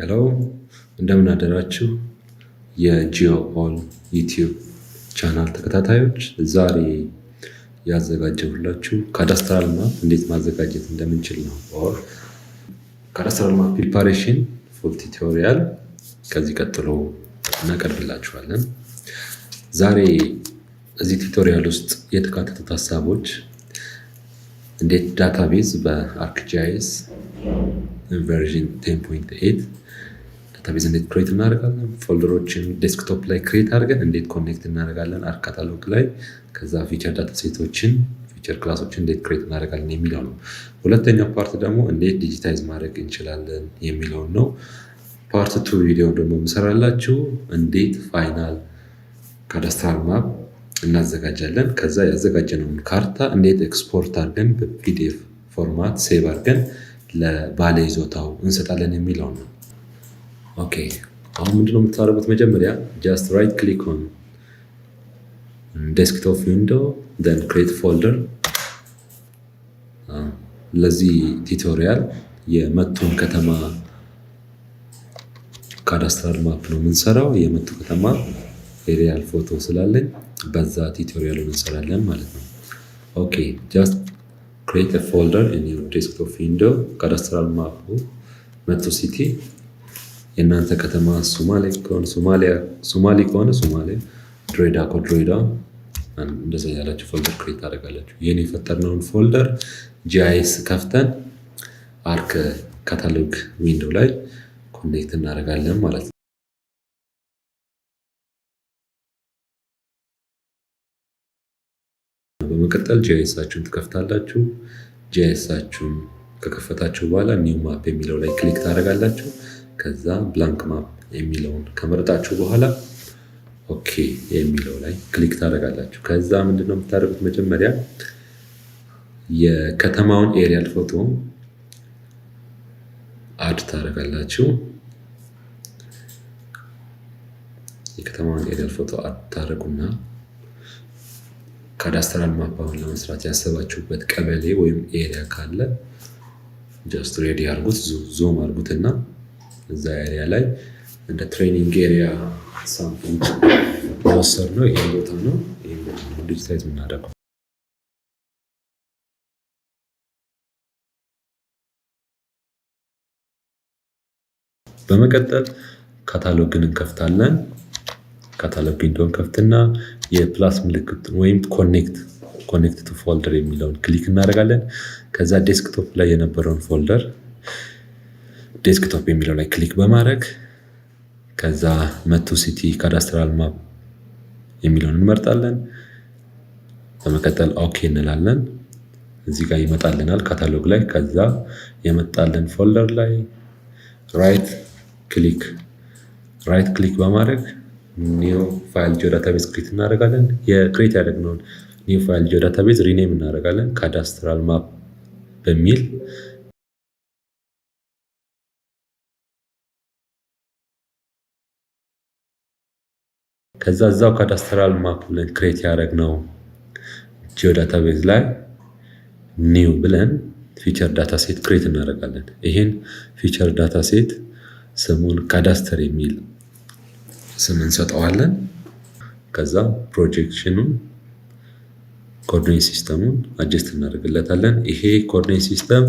ሄሎ እንደምን አደራችሁ የጂኦ ኦል ዩቲዩብ ቻናል ተከታታዮች። ዛሬ ያዘጋጀሁላችሁ ካዳስትራል ማፕ እንዴት ማዘጋጀት እንደምንችል ነው። ካዳስትራል ማፕ ፕሪፓሬሽን ፉል ቱቶሪያል ከዚህ ቀጥሎ እናቀርብላችኋለን። ዛሬ እዚህ ቱቶሪያል ውስጥ የተካተቱት ሀሳቦች እንዴት ዳታቤዝ በአርክጂአይኤስ ቨርዥን 10.8 ዳታቤዝ እንዴት ክሬት እናደርጋለን፣ ፎልደሮችን ዴስክቶፕ ላይ ክሬት አድርገን እንዴት ኮኔክት እናደርጋለን አርክ ካታሎግ ላይ፣ ከዛ ፊቸር ዳታ ሴቶችን ፊቸር ክላሶችን እንዴት ክሬት እናደርጋለን የሚለው ነው። ሁለተኛው ፓርት ደግሞ እንዴት ዲጂታይዝ ማድረግ እንችላለን የሚለውን ነው። ፓርት 2 ቪዲዮ ደግሞ ምሰራላችሁ እንዴት ፋይናል ካዳስትራል ማፕ እናዘጋጃለን፣ ከዛ ያዘጋጀነውን ካርታ እንዴት ኤክስፖርት አድርገን በፒዲኤፍ ፎርማት ሴቭ አድርገን ለባለ ይዞታው እንሰጣለን የሚለው ነው። ኦኬ አሁን ምንድነው የምታደርጉት? መጀመሪያ ጃስት ራይት ክሊክ ኦን ዴስክቶፕ ዊንዶ then create folder። ለዚህ ቱቶሪያል የመቱን ከተማ ካዳስትራል ማፕ ነው የምንሰራው። የመቱ ከተማ ኤሪያል ፎቶ ስላለኝ በዛ ቱቶሪያሉን እንሰራለን ማለት ነው። ኦኬ ጃስት create a folder in your desktop window። ካዳስትራል ማፑ መቱ ሲቲ፣ የእናንተ ከተማ ሶማሌ ከሆነ ሶማሊያ፣ ድሬዳዋ ከሆነ ድሬዳዋ፣ እንደዛ ያላችሁ ፎልደር ክሬት ታደርጋላችሁ። ይህን የፈጠርነውን ፎልደር ጂአይኤስ ከፍተን አርክ ካታሎግ ዊንዶው ላይ ኮኔክት እናደርጋለን ማለት ነው። በመቀጠል ጂአይኤሳችሁን ትከፍታላችሁ። ጂአይኤሳችሁን ከከፈታችሁ በኋላ ኒው ማፕ የሚለው ላይ ክሊክ ታደርጋላችሁ። ከዛ ብላንክ ማፕ የሚለውን ከመረጣችሁ በኋላ ኦኬ የሚለው ላይ ክሊክ ታደርጋላችሁ። ከዛ ምንድነው የምታደርጉት? መጀመሪያ የከተማውን ኤሪያል ፎቶ አድ ታደርጋላችሁ። የከተማውን ኤሪያል ፎቶ አድ ታደርጉና ካዳስትራል ማፕ አሁን ለመስራት ያሰባችሁበት ቀበሌ ወይም ኤሪያ ካለ ጀስት ሬዲ አድርጉት፣ ዙም አድርጉትና እዛ ኤሪያ ላይ እንደ ትሬኒንግ ኤሪያ ሳምፕል የወሰድነው ይሄ ቦታ ነው። ይሄን ዲጂታይዝ የምናደርገው በመቀጠል ካታሎግን እንከፍታለን። ካታሎግ ዊንዶውን ከፍትና የፕላስ ምልክት ወይም ኮኔክት ቱ ፎልደር የሚለውን ክሊክ እናደርጋለን። ከዛ ዴስክቶፕ ላይ የነበረውን ፎልደር ዴስክቶፕ የሚለው ላይ ክሊክ በማድረግ ከዛ መቱ ሲቲ ካዳስትራል ማፕ የሚለውን እንመርጣለን። በመቀጠል ኦኬ እንላለን። እዚህ ጋር ይመጣልናል ካታሎግ ላይ። ከዛ የመጣልን ፎልደር ላይ ራይት ክሊክ በማድረግ ኒው ፋይል ጂኦ ዳታቤዝ ክሬት እናደርጋለን። የክሬት ያደረግነውን ኒው ፋይል ጂኦ ዳታቤዝ ሪኔም እናደርጋለን ካዳስትራል ማፕ በሚል። ከዛ እዛው ካዳስትራል ማፕ ብለን ክሬት ያደረግነው ጂኦ ዳታቤዝ ላይ ኒው ብለን ፊቸር ዳታ ሴት ክሬት እናደርጋለን። ይሄን ፊቸር ዳታ ሴት ስሙን ካዳስተር የሚል ስም እንሰጠዋለን። ከዛ ፕሮጀክሽኑን ኮኦርዲኔት ሲስተሙን አጀስት እናደርግለታለን። ይሄ ኮኦርዲኔት ሲስተም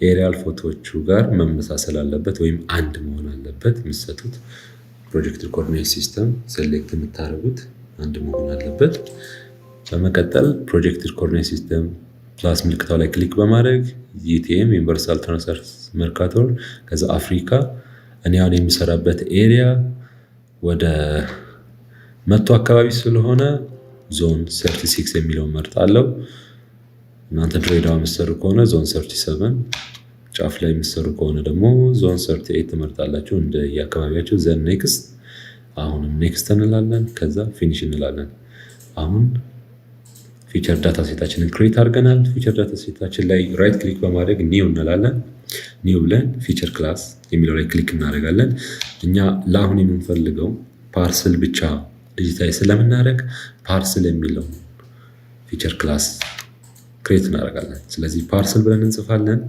ኤሪያል ፎቶዎቹ ጋር መመሳሰል አለበት ወይም አንድ መሆን አለበት። የምትሰጡት ፕሮጀክት ኮኦርዲኔት ሲስተም ሴሌክት የምታደርጉት አንድ መሆን አለበት። በመቀጠል ፕሮጀክት ኮኦርዲኔት ሲስተም ፕላስ ምልክታው ላይ ክሊክ በማድረግ ዩቲኤም ዩኒቨርሳል ትራንስቨርስ መርካቶር፣ ከዛ አፍሪካ። እኔ አሁን የሚሰራበት ኤሪያ ወደ መቶ አካባቢ ስለሆነ ዞን 36 የሚለውን መርጣለሁ። እናንተ ድሬዳዋ የምትሰሩ ከሆነ ዞን 37፣ ጫፍ ላይ የምትሰሩ ከሆነ ደግሞ ዞን 38 ትመርጣላችሁ እንደ የአካባቢያችሁ። ዘን ኔክስት፣ አሁንም ኔክስት እንላለን። ከዛ ፊኒሽ እንላለን። አሁን ፊቸር ዳታ ሴታችንን ክሬት አድርገናል። ፊቸር ዳታ ሴታችን ላይ ራይት ክሊክ በማድረግ ኒው እንላለን። ኒው ብለን ፊቸር ክላስ የሚለው ላይ ክሊክ እናደርጋለን። እኛ ለአሁን የምንፈልገው ፓርስል ብቻ ዲጂታይዝ ስለምናደርግ ፓርስል የሚለው ፊቸር ክላስ ክሬት እናደርጋለን። ስለዚህ ፓርስል ብለን እንጽፋለን።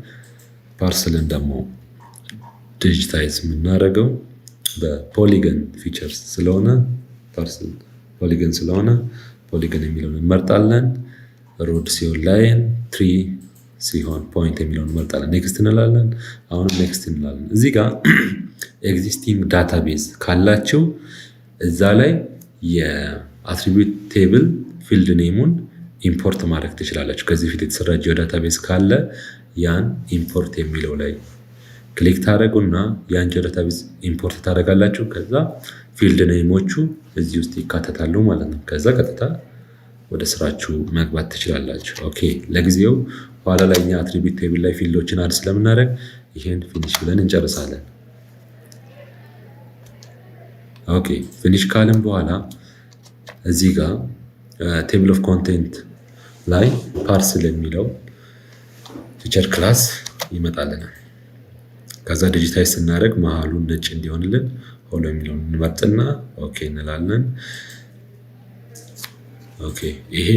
ፓርስልን ደግሞ ዲጂታይዝ የምናደርገው በፖሊገን ፊቸርስ ስለሆነ ፓርሰል ፖሊገን ስለሆነ ፖሊገን የሚለውን እንመርጣለን። ሮድ ሲሆን ላይን፣ ትሪ ሲሆን ፖይንት የሚለውን እንመርጣለን። ኔክስት እንላለን። አሁንም ኔክስት እንላለን። እዚህ ጋር ኤግዚስቲንግ ዳታቤዝ ካላችሁ እዛ ላይ የአትሪቢዩት ቴብል ፊልድ ኔሙን ኢምፖርት ማድረግ ትችላላችሁ። ከዚህ በፊት የተሰራ ጂኦ ዳታቤዝ ካለ ያን ኢምፖርት የሚለው ላይ ክሊክ ታደረጉና ያን ጂኦ ዳታቤዝ ኢምፖርት ታደረጋላችሁ። ከዛ ፊልድ ኔሞቹ እዚህ ውስጥ ይካተታሉ ማለት ነው። ከዛ ቀጥታ ወደ ስራችሁ መግባት ትችላላችሁ። ኦኬ ለጊዜው ኋላ ላይ እኛ አትሪቢዩት ቴብል ላይ ፊልዶችን አድ ስለምናደርግ ይሄን ፊኒሽ ብለን እንጨርሳለን። ኦኬ ፊኒሽ ካልን በኋላ እዚህ ጋር ቴብል ኦፍ ኮንቴንት ላይ ፓርሰል የሚለው ፊቸር ክላስ ይመጣልናል። ከዛ ዲጂታይዝ ስናደርግ መሀሉን ነጭ እንዲሆንልን ሆሎ የሚለውን እንመርጥና ኦኬ እንላለን። ኦኬ ይሄ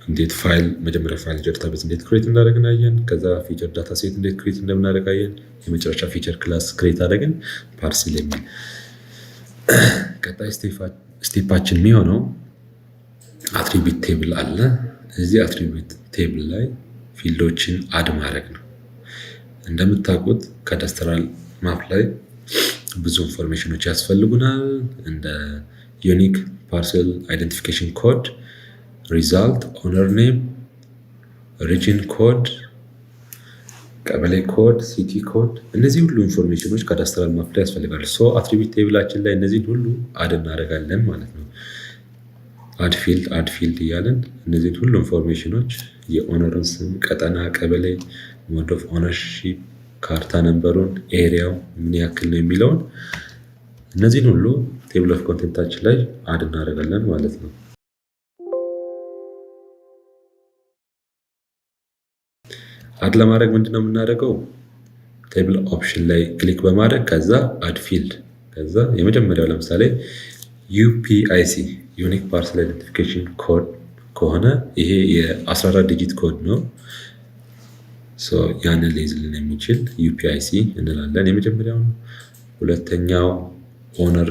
እንዴት ፋይል መጀመሪያ ፋይል ዳታቤዝ እንዴት ክሬት እንዳደረግን አየን። ከዛ ፊቸር ዳታ ሴት እንዴት ክሬት እንደምናደርግ አየን። የመጨረሻ ፊቸር ክላስ ክሬት አደረግን ፓርሰል የሚል። ቀጣይ ስቴፓችን የሚሆነው አትሪቢዩት ቴብል አለ። እዚህ አትሪቢዩት ቴብል ላይ ፊልዶችን አድ ማድረግ ነው። እንደምታውቁት ካዳስትራል ማፕ ላይ ብዙ ኢንፎርሜሽኖች ያስፈልጉናል። እንደ ዩኒክ ፓርሰል አይደንቲፊኬሽን ኮድ፣ ሪዛልት፣ ኦነር ኔም፣ ሪጅን ኮድ፣ ቀበሌ ኮድ፣ ሲቲ ኮድ፣ እነዚህ ሁሉ ኢንፎርሜሽኖች ካዳስትራል ማፕ ላይ ያስፈልጋሉ። አትሪቢዩት ቴብላችን ላይ እነዚህን ሁሉ አድ እናደርጋለን ማለት ነው። አድ ፊልድ እያለን እነዚህን ሁሉ ኢንፎርሜሽኖች የኦነርን ስም፣ ቀጠና፣ ቀበሌ፣ ሞድ ኦፍ ኦነርሺፕ፣ ካርታ ነምበሩን፣ ኤሪያው ምን ያክል ነው የሚለውን እነዚህን ሁሉ ቴብል ኦፍ ኮንቴንታችን ላይ አድ እናደርጋለን ማለት ነው። አድ ለማድረግ ምንድነው የምናደርገው? ቴብል ኦፕሽን ላይ ክሊክ በማድረግ ከዛ አድ ፊልድ፣ ከዛ የመጀመሪያው ለምሳሌ ዩፒአይሲ ዩኒክ ፓርሰል አይደንቲፊኬሽን ኮድ ከሆነ ይሄ የ14 ዲጂት ኮድ ነው። ያንን ሊይዝልን የሚችል ዩፒአይሲ እንላለን የመጀመሪያውን። ሁለተኛው ኦነር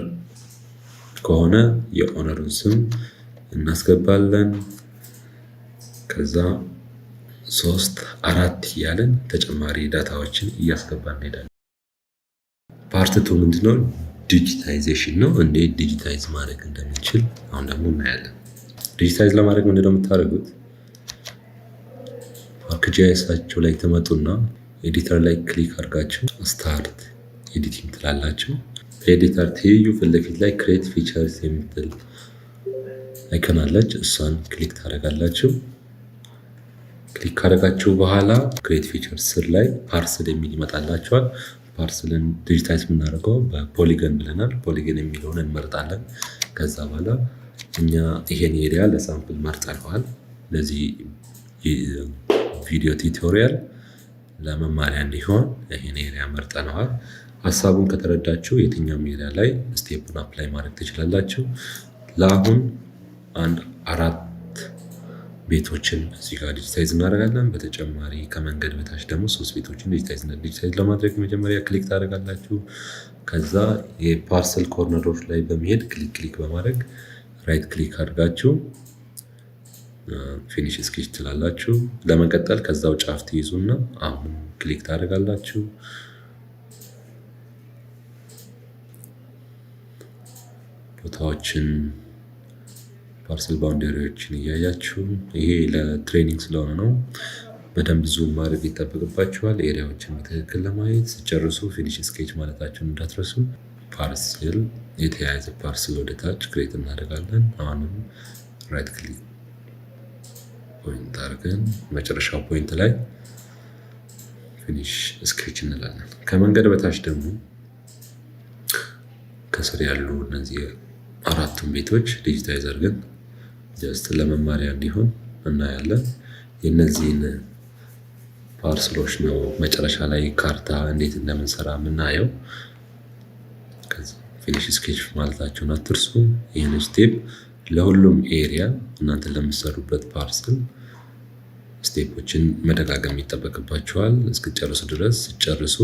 ከሆነ የኦነሩን ስም እናስገባለን። ከዛ 3 4 እያለን ተጨማሪ ዳታዎችን እያስገባን እንሄዳለን። ፓርት 2 ምንድነው? ዲጂታይዜሽን ነው። እንዴት ዲጂታይዝ ማድረግ እንደምንችል አሁን ደግሞ እናያለን። ዲጂታይዝ ለማድረግ ምንድነው የምታደርጉት? አርክጂአይሳችሁ ላይ ትመጡና ኤዲተር ላይ ክሊክ አድርጋችሁ ስታርት ኤዲቲንግ ትላላችሁ። በኤዲተር ትይዩ ፊት ለፊት ላይ ክሬት ፊቸርስ የምትል አይከን አለች። እሷን ክሊክ ታደርጋላችሁ። ክሊክ ካደረጋችሁ በኋላ ክሬት ፊቸርስ ስር ላይ ፓርሰል የሚል ይመጣላችኋል። ፓርሰልን ዲጂታይዝ የምናደርገው በፖሊገን ብለናል። ፖሊገን የሚለውን እንመርጣለን። ከዛ በኋላ እኛ ይሄን ኤሪያ ለሳምፕል መርጠነዋል። ለዚህ ቪዲዮ ቱቶሪያል ለመማሪያ እንዲሆን ይሄን ኤሪያ መርጠነዋል። ሀሳቡን ከተረዳችሁ የትኛውም ኤሪያ ላይ ስቴፕን አፕላይ ማድረግ ትችላላችሁ። ለአሁን 4 ቤቶችን እዚህ ጋር ዲጂታይዝ እናደርጋለን። በተጨማሪ ከመንገድ በታች ደግሞ 3 ቤቶችን ዲጂታይዝ ለማድረግ መጀመሪያ ክሊክ ታደርጋላችሁ። ከዛ የፓርሰል ኮርነሮች ላይ በመሄድ ክሊክ በማድረግ ራይት ክሊክ አድርጋችሁ ፊኒሽ ስኬች ትላላችሁ። ለመቀጠል ከዛው ጫፍ ትይዙና አሁን ክሊክ ታደርጋላችሁ። ቦታዎችን ፓርሰል ባውንደሪዎችን እያያችሁ፣ ይሄ ለትሬኒንግ ስለሆነ ነው። በደንብ ዙም ማድረግ ይጠበቅባችኋል። ኤሪያዎችን በትክክል ለማየት ሲጨርሱ ፊኒሽ ስኬች ማለታችሁን እንዳትረሱ። ፓርሰል የተያያዘ ፓርሰል ወደ ታች ክሬት እናደርጋለን። አሁንም ራይት ክሊክ ፖይንት አድርገን መጨረሻው ፖይንት ላይ ፊኒሽ ስኬች እንላለን። ከመንገድ በታች ደግሞ ከስር ያሉ እነዚህ 4ቱም ቤቶች ዲጂታይዝ አድርገን ጀስት ለመማሪያ እንዲሆን እናያለን። የእነዚህን ፓርሰሎች ነው መጨረሻ ላይ ካርታ እንዴት እንደምንሰራ የምናየው። ፊኒሽ ስኬች ማለታችሁን አትርሱ። ይህን ስቴፕ ለሁሉም ኤሪያ እናንተ ለምትሰሩበት ፓርሰል ስቴፖችን መደጋገም ይጠበቅባችኋል እስክጨርሱ ድረስ። ጨርሱ።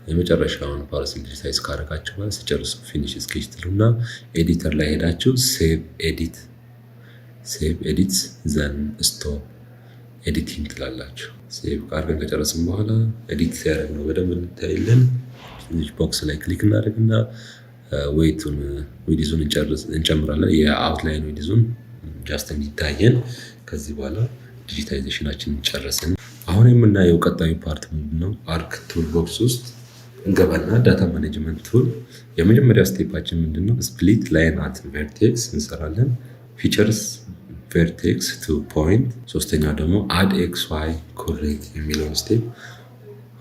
የመጨረሻውን ፓርሰል ዲጂታይዝ ካረጋችሁ በኋላ ሲጨርሱ ፊኒሽ ስኬች ትሉና ኤዲተር ላይ ሄዳችሁ ሴቭ ኤዲት ዘን ስቶፕ ኤዲቲንግ ትላላችሁ። ሴቭ ካርገን ከጨረስን በኋላ ኤዲት ሲያደርግ ነው በደንብ እንታይልን። ቦክስ ላይ ክሊክ እናደርግና ዊዲዙን እንጨምራለን። የአውትላይን ዊዲዙን ጃስት እንዲታየን። ከዚህ በኋላ ዲጂታይዜሽናችንን ጨረስን። አሁን የምናየው ቀጣዩ ፓርት ምንድነው? አርክ ቱል ቦክስ ውስጥ እንገባና ዳታ ማኔጅመንት ቱል የመጀመሪያው ስቴፓችን ምንድነው? ስፕሊት ላይን አት ቨርቴክስ እንሰራለን። ፊቸርስ ቨርቴክስ ቱ ፖይንት። ሶስተኛው ደግሞ አድ ኤክስ ዋይ ኮሬክት የሚለውን ስቴፕ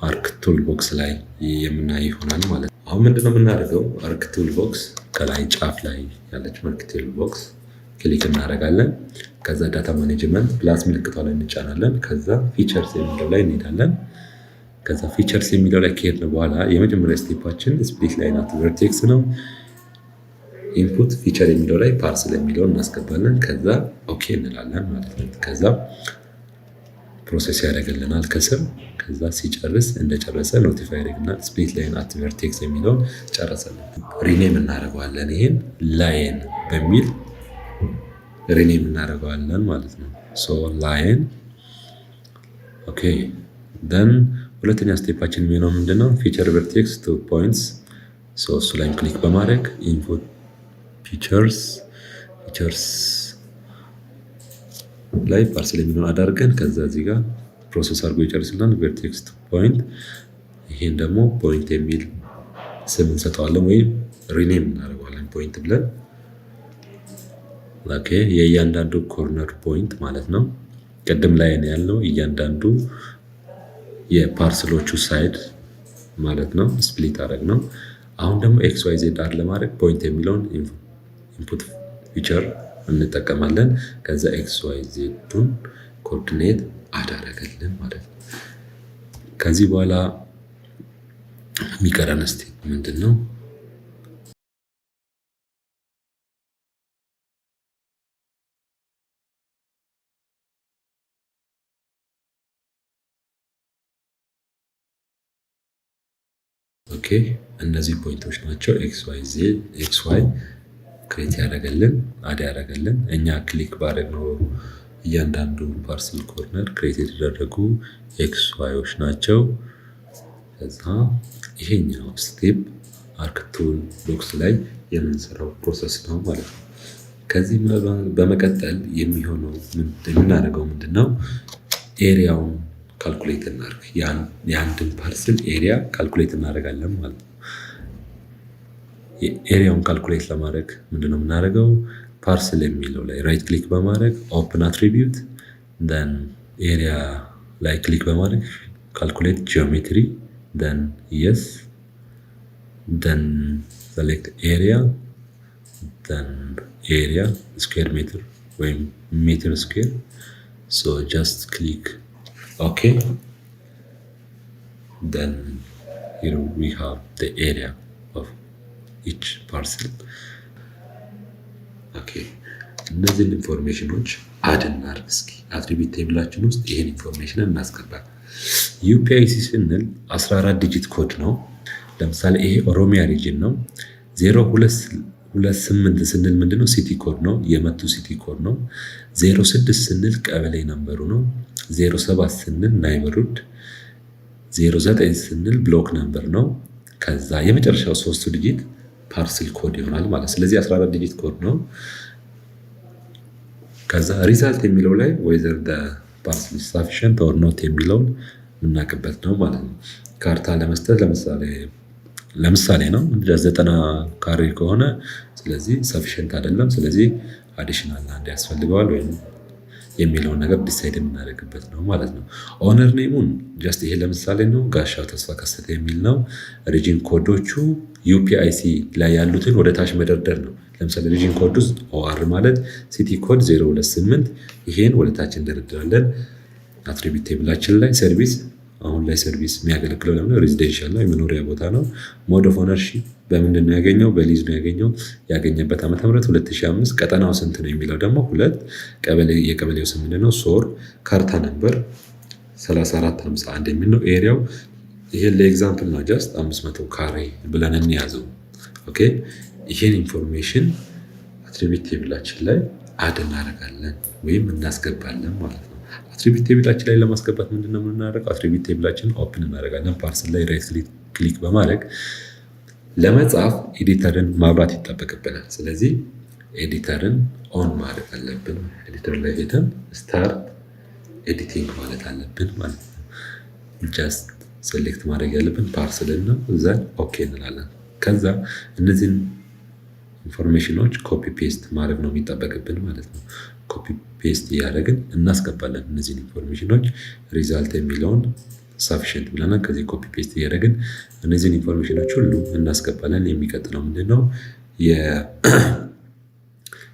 አርክ ቱል ቦክስ ላይ የምናይ ይሆናል ማለት ነው። አሁን ምንድነው የምናደርገው? አርክ ቱል ቦክስ ከላይ ጫፍ ላይ ያለች አርክ ቱል ቦክስ ክሊክ እናደርጋለን። ከዛ ዳታ ማኔጅመንት ፕላስ ምልክቷ ላይ እንጫናለን። ከዛ ፊቸርስ የሚለው ላይ እንሄዳለን። ከዛ ፊቸርስ የሚለው ላይ ከሄድን በኋላ የመጀመሪያ ስቴፓችን ስፕሊት ላይን አት ቨርቴክስ ነው። ኢንፑት ፊቸር የሚለው ላይ ፓርሰል የሚለውን እናስገባለን። ከዛ ኦኬ እንላለን ማለት ነው። ከዛ ፕሮሰስ ያደርግልናል ከስር። ከዛ ሲጨርስ እንደጨረሰ ኖቲፋይ ያደርግናል። ስፕሊት ላይን አት ቨርቴክስ የሚለውን ጨረሰልን። ሪኔም እናደርገዋለን። ይሄን ላይን በሚል ሪኔም እናደርገዋለን ማለት ነው። ሶ ላይን ኦኬ። ደን ሁለተኛ ስቴፓችን የሚሆነው ምንድነው? ፊቸር ቨርቴክስ ቱ ፖይንትስ። ሶ እሱ ላይ ክሊክ በማድረግ ኢንፑት ፊቸርስ ላይ ፓርሰል የሚለውን አዳርገን ከዛ እዚህ ጋር ፕሮሰስ አድርጎ ይጨርስልናል። ቨርቴክስ ቱ ፖይንት። ይሄን ደግሞ ፖይንት የሚል ስም እንሰጠዋለን ወይም ሪኔም እናደርገዋለን ፖይንት ብለን። ኦኬ የእያንዳንዱ ኮርነር ፖይንት ማለት ነው። ቅድም ላይ ያለው እያንዳንዱ የፓርሰሎቹ ሳይድ ማለት ነው። ስፕሊት አደረግ ነው። አሁን ደግሞ ኤክስ ዋይ ዜድ አር ለማድረግ ፖይንት የሚለውን ኢንፑት ፊቸር እንጠቀማለን። ከዛ ኤክስ ዋይ ዜዱን ኮኦርዲኔት አዳረገልን ማለት ነው። ከዚህ በኋላ የሚቀረን ስቴፕ ምንድን ነው? ኦኬ እነዚህ ፖይንቶች ናቸው። ኤክስ ዋይ ክሬት ያደረገልን አድ ያደረገልን። እኛ ክሊክ ባደረግነው እያንዳንዱ ፓርሰል ኮርነር ክሬት የተደረጉ ኤክስ ዋዮች ናቸው። ከዛ ይሄኛው ስቴፕ አርክ ቱል ቦክስ ላይ የምንሰራው ፕሮሰስ ነው ማለት ነው። ከዚህ በመቀጠል የምናደርገው ምንድነው? ኤሪያውን ካልኩሌት እናደርግ። የአንድን ፓርሰል ኤሪያ ካልኩሌት እናደርጋለን ማለት ነው። ኤሪያውን ካልኩሌት ለማድረግ ምንድነው የምናደርገው? ፓርሰል የሚለው ላይ ራይት ክሊክ በማድረግ ኦፕን አትሪቢዩት ደን ኤሪያ ላይ ክሊክ በማድረግ ካልኩሌት ጂኦሜትሪ ደን የስ ደን ሰሌክት ኤሪያ ደን ኤሪያ ስኩዌር ሜትር ወይም ሜትር ስኩዌር። ሶ ጀስት ክሊክ ኦኬ ደን ሂር ዊ ሃቭ ዘ ኤሪያ ኦፍ ኢች ፓርሰል። ኦኬ እነዚህን ኢንፎርሜሽኖች አድ እናድርግ እስኪ። አትሪቢዩት ቴብላችን ውስጥ ይሄን ኢንፎርሜሽን እናስገባል። ዩፒአይሲ ስንል 14 ዲጂት ኮድ ነው። ለምሳሌ ይሄ ኦሮሚያ ሪጅን ነው። 028 ስንል ምንድነው? ሲቲ ኮድ ነው፣ የመቱ ሲቲ ኮድ ነው። 06 ስንል ቀበሌ ነምበሩ ነው። 07 ስንል ናይበርሁድ፣ 09 ስንል ብሎክ ነምበር ነው። ከዛ የመጨረሻው 3ቱ ዲጂት ፓርሰል ኮድ ይሆናል ማለት። ስለዚህ 14 ዲጂት ኮድ ነው። ከዛ ሪዛልት የሚለው ላይ whether the parcel is sufficient or not የሚለውን የምናውቅበት ነው ማለት ነው። ካርታ ለመስጠት ለምሳሌ ነው 90 ካሬ ከሆነ ስለዚህ ሰፊሽንት አይደለም። ስለዚህ አዲሽናል አንድ ያስፈልገዋል ወይም የሚለውን ነገር ዲሳይድ የምናደርግበት ነው ማለት ነው። ኦነር ኔሙን ጀስት ይሄ ለምሳሌ ነው፣ ጋሻው ተስፋ ከሰተ የሚል ነው። ሪጂን ኮዶቹ ዩፒአይሲ ላይ ያሉትን ወደ ታች መደርደር ነው። ለምሳሌ ሪጂን ኮድ ውስጥ ኦአር ማለት ሲቲ ኮድ 028 ይሄን ወደ ታች እንደረድራለን። አትሪቢዩት ቴብላችን ላይ ሰርቪስ አሁን ላይ ሰርቪስ የሚያገለግለው ለምን ሬዚደንሻል ነው፣ የመኖሪያ ቦታ ነው። ሞድ ኦፍ ኦነርሺፕ በምንድን ነው ያገኘው? በሊዝ ነው ያገኘው። ያገኘበት ዓመተ ምህረት 2005። ቀጠናው ስንት ነው የሚለው ደግሞ 2 ቀበሌ፣ የቀበሌው ስም ምንድን ነው? ሶር። ካርታ ነምበር 3451 የሚል ነው። ኤሪያው ይሄን ለኤግዛምፕል ነው፣ ጀስት 500 ካሬ ብለን እንያዘው። ኦኬ ይሄን ኢንፎርሜሽን አትሪቢዩት ቴብላችን ላይ አድ እናደርጋለን ወይም እናስገባለን ማለት ነው። አትሪቢዩት ቴብላችን ላይ ለማስገባት ምንድነው የምናደርገው? አትሪቢዩት ቴብላችንን ኦፕን እናደርጋለን። ፓርሰል ላይ ራይት ክሊክ በማድረግ ለመጻፍ ኤዲተርን ማብራት ይጠበቅብናል። ስለዚህ ኤዲተርን ኦን ማድረግ አለብን። ኤዲተር ላይ ሄደን ስታርት ኤዲቲንግ ማለት አለብን ማለት ነው። ጀስት ሴሌክት ማድረግ ያለብን ፓርሰልን ነው። እዛን ኦኬ እንላለን። ከዛ እነዚህን ኢንፎርሜሽኖች ኮፒ ፔስት ማድረግ ነው የሚጠበቅብን ማለት ነው። ኮፒ ፔስት እያደረግን እናስገባለን እነዚህን ኢንፎርሜሽኖች። ሪዛልት የሚለውን ሳፊሽንት ብለናል። ከዚህ ኮፒ ፔስት እያደረግን እነዚህን ኢንፎርሜሽኖች ሁሉ እናስገባለን። የሚቀጥለው ምንድን ነው?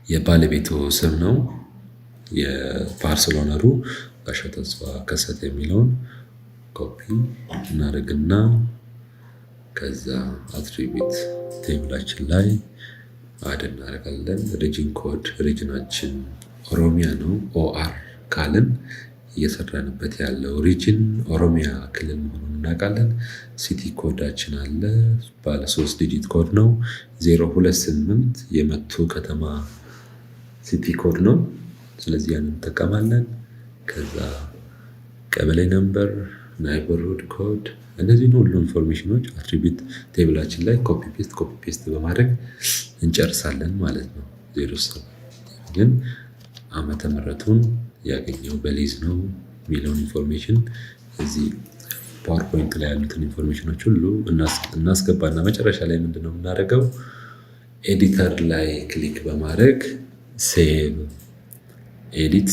የባለቤቱ ስም ነው። የፓርሰል ኦነሩ ጋሻው ተስፋ ከሰተ የሚለውን ኮፒ እናደርግና ከዛ አትሪቢዩት ቴብላችን ላይ አድ እናደርጋለን። ሪጅን ኮድ ሪጅናችን ኦሮሚያ ነው። ኦአር ካልን እየሰራንበት ያለው ሪጅን ኦሮሚያ ክልል መሆኑን እናውቃለን። ሲቲ ኮዳችን አለ፣ ባለ 3 ዲጂት ኮድ ነው። 028 የመቱ ከተማ ሲቲ ኮድ ነው። ስለዚህ ያንን እንጠቀማለን። ከዛ ቀበሌ ነምበር፣ ናይበርሁድ ኮድ፣ እነዚህን ሁሉ ኢንፎርሜሽኖች አትሪቢዩት ቴብላችን ላይ ኮፒ ፔስት በማድረግ እንጨርሳለን ማለት ነው። 07 ግን ዓመተ ምህረቱን ያገኘው በሊዝ ነው የሚለውን ኢንፎርሜሽን እዚህ ፓወርፖይንት ላይ ያሉትን ኢንፎርሜሽኖች ሁሉ እናስገባና መጨረሻ ላይ ምንድነው የምናደርገው? ኤዲተር ላይ ክሊክ በማድረግ ሴቭ ኤዲት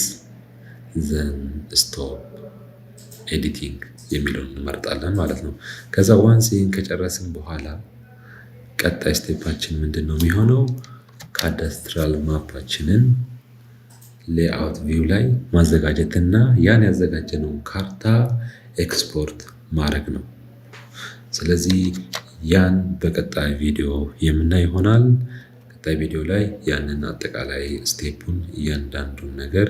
ዘን ስቶፕ ኤዲቲንግ የሚለውን እንመርጣለን ማለት ነው። ከዛ ዋንስ ይህን ከጨረስን በኋላ ቀጣይ ስቴፓችን ምንድን ነው የሚሆነው? ካዳስትራል ማፓችንን ሌአውት ቪው ላይ ማዘጋጀትና ያን ያዘጋጀነውን ካርታ ኤክስፖርት ማድረግ ነው። ስለዚህ ያን በቀጣይ ቪዲዮ የምናይ ይሆናል። ቀጣይ ቪዲዮ ላይ ያንን አጠቃላይ ስቴፑን እያንዳንዱን ነገር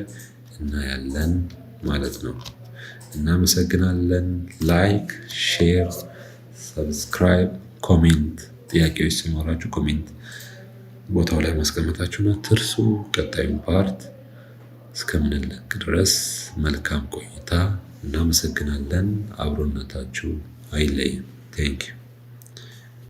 እናያለን ማለት ነው። እናመሰግናለን። ላይክ፣ ሼር፣ ሰብስክራይብ፣ ኮሜንት፣ ጥያቄዎች ሲኖራችሁ ኮሜንት ቦታው ላይ ማስቀመጣችሁን አትርሱ። ቀጣዩን ፓርት እስከምንለቅ ድረስ መልካም ቆይታ። እናመሰግናለን። አብሮነታችሁ አይለይም። ቴንክ ዩ